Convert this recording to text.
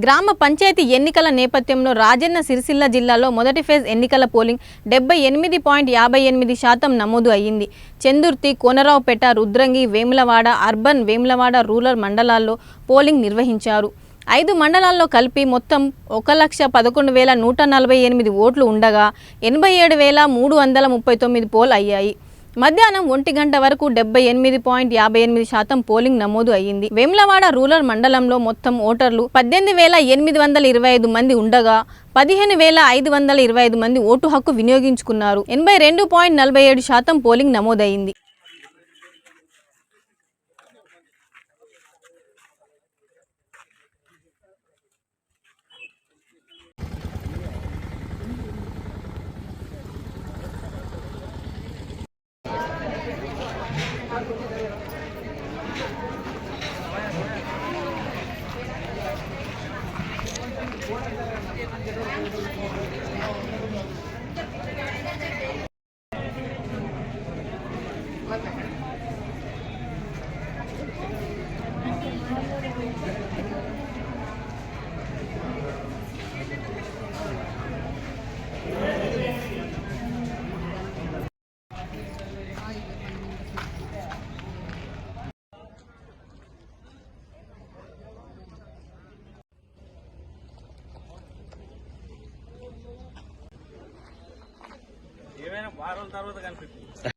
గ్రామ పంచాయతీ ఎన్నికల నేపథ్యంలో రాజన్న సిరిసిల్ల జిల్లాలో మొదటి ఫేజ్ ఎన్నికల పోలింగ్ 78.58% నమోదు అయ్యింది. చందుర్తి, కోనరావుపేట, రుద్రంగి, వేములవాడ అర్బన్, వేములవాడ రూరల్ మండలాల్లో పోలింగ్ నిర్వహించారు. 5 మండలాల్లో కలిపి మొత్తం 1,11,148 ఓట్లు ఉండగా 87,339 పోల్ అయ్యాయి. మధ్యాహ్నం 1 గంట వరకు 78.58% పోలింగ్ నమోదు అయ్యింది. వేములవాడ రూరల్ మండలంలో మొత్తం ఓటర్లు 18,825 మంది ఉండగా 15,525 మంది ఓటు హక్కు వినియోగించుకున్నారు. 82.47% పోలింగ్ నమోదైంది. ఏమైనా వారం తర్వాత కనిపిస్తుంది.